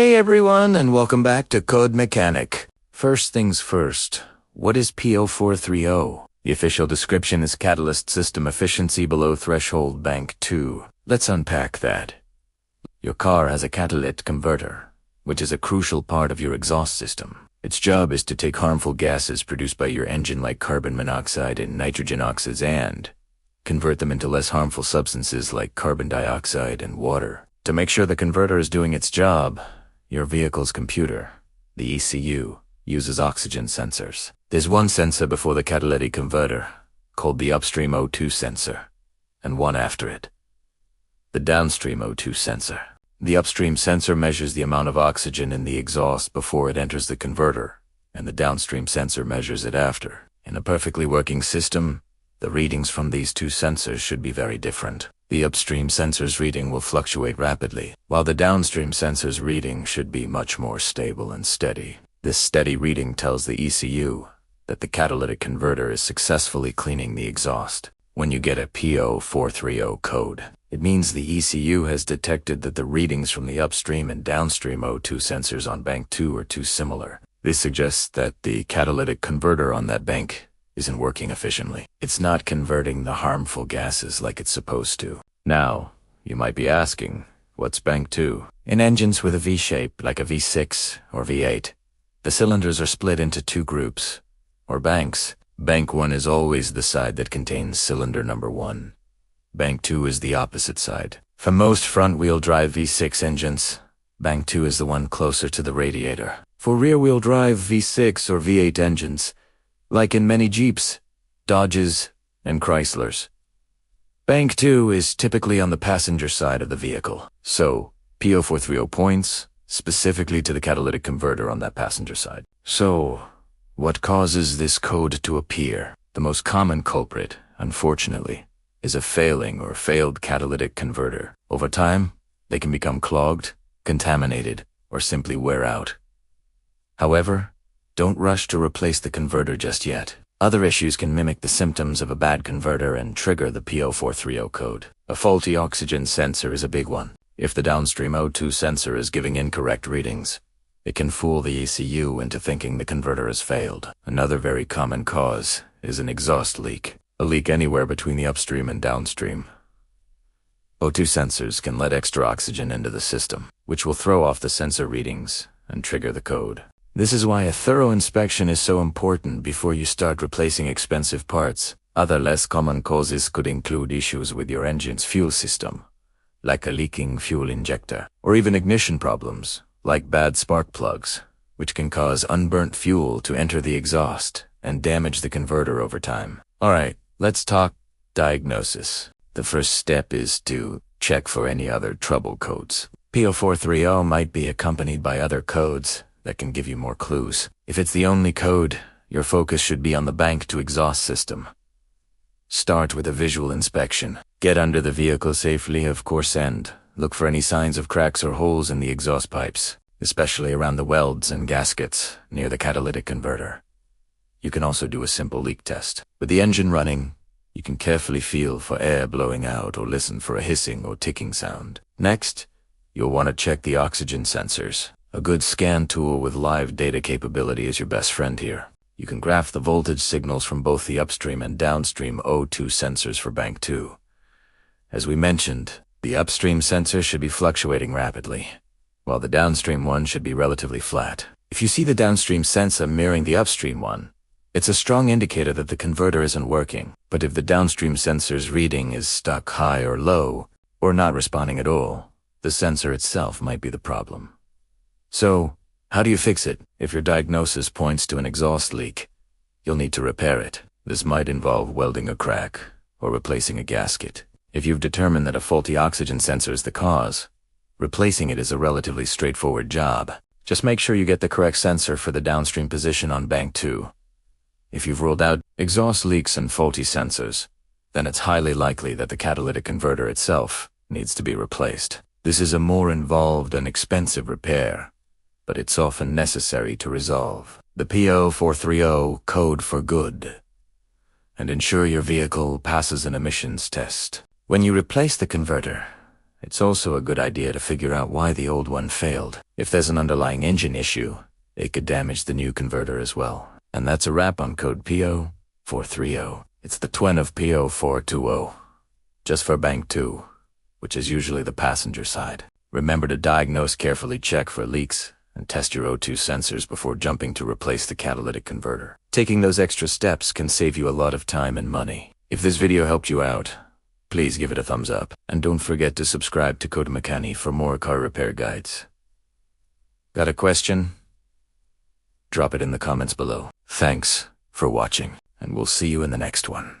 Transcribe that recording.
Hey everyone, and welcome back to CodeMechanic. First things first, what is P0430? The official description is Catalyst System Efficiency Below Threshold Bank 2. Let's unpack that. Your car has a catalytic converter, which is a crucial part of your exhaust system. Its job is to take harmful gases produced by your engine like carbon monoxide and nitrogen oxides and convert them into less harmful substances like carbon dioxide and water. To make sure the converter is doing its job, your vehicle's computer, the ECU, uses oxygen sensors. There's one sensor before the catalytic converter, called the upstream O2 sensor, and one after it, the downstream O2 sensor. The upstream sensor measures the amount of oxygen in the exhaust before it enters the converter, and the downstream sensor measures it after. In a perfectly working system, the readings from these two sensors should be very different. The upstream sensor's reading will fluctuate rapidly, while the downstream sensor's reading should be much more stable and steady. This steady reading tells the ECU that the catalytic converter is successfully cleaning the exhaust. When you get a P0430 code, it means the ECU has detected that the readings from the upstream and downstream O2 sensors on bank 2 are too similar. This suggests that the catalytic converter on that bank isn't working efficiently. It's not converting the harmful gases like it's supposed to. Now, you might be asking, what's bank 2? In engines with a V-shape, like a V6 or V8, the cylinders are split into two groups, or banks. Bank 1 is always the side that contains cylinder number 1. Bank 2 is the opposite side. For most front-wheel drive V6 engines, bank 2 is the one closer to the radiator. For rear-wheel drive V6 or V8 engines, like in many Jeeps, Dodges, and Chryslers, bank 2 is typically on the passenger side of the vehicle. So, P0430 points specifically to the catalytic converter on that passenger side. So, what causes this code to appear? The most common culprit, unfortunately, is a failing or failed catalytic converter. Over time, they can become clogged, contaminated, or simply wear out. However, don't rush to replace the converter just yet. Other issues can mimic the symptoms of a bad converter and trigger the P0430 code. A faulty oxygen sensor is a big one. If the downstream O2 sensor is giving incorrect readings, it can fool the ECU into thinking the converter has failed. Another very common cause is an exhaust leak. A leak anywhere between the upstream and downstream. O2 sensors can let extra oxygen into the system, which will throw off the sensor readings and trigger the code. This is why a thorough inspection is so important before you start replacing expensive parts. Other less common causes could include issues with your engine's fuel system, like a leaking fuel injector, or even ignition problems, like bad spark plugs, which can cause unburnt fuel to enter the exhaust and damage the converter over time. Alright, let's talk diagnosis. The first step is to check for any other trouble codes. P0430 might be accompanied by other codes that can give you more clues. If it's the only code, your focus should be on the bank to exhaust system. Start with a visual inspection. Get under the vehicle safely, of course, and look for any signs of cracks or holes in the exhaust pipes, especially around the welds and gaskets near the catalytic converter. You can also do a simple leak test. With the engine running, you can carefully feel for air blowing out or listen for a hissing or ticking sound. Next, you'll want to check the oxygen sensors. A good scan tool with live data capability is your best friend here. You can graph the voltage signals from both the upstream and downstream O2 sensors for bank 2. As we mentioned, the upstream sensor should be fluctuating rapidly, while the downstream one should be relatively flat. If you see the downstream sensor mirroring the upstream one, it's a strong indicator that the converter isn't working. But if the downstream sensor's reading is stuck high or low, or not responding at all, the sensor itself might be the problem. So, how do you fix it? If your diagnosis points to an exhaust leak, you'll need to repair it. This might involve welding a crack or replacing a gasket. If you've determined that a faulty oxygen sensor is the cause, replacing it is a relatively straightforward job. Just make sure you get the correct sensor for the downstream position on bank 2. If you've ruled out exhaust leaks and faulty sensors, then it's highly likely that the catalytic converter itself needs to be replaced. This is a more involved and expensive repair, but it's often necessary to resolve. The P0430 code for good, and ensure your vehicle passes an emissions test. When you replace the converter, It's also a good idea to figure out why the old one failed. If there's an underlying engine issue, it could damage the new converter as well. And that's a wrap on code P0430. It's the twin of P0420, just for bank 2, which is usually the passenger side. Remember to diagnose, carefully check for leaks, and test your O2 sensors before jumping to replace the catalytic converter. Taking those extra steps can save you a lot of time and money. If this video helped you out, please give it a thumbs up, and don't forget to subscribe to CodeMechanic for more car repair guides. Got a question? Drop it in the comments below. Thanks for watching, and we'll see you in the next one.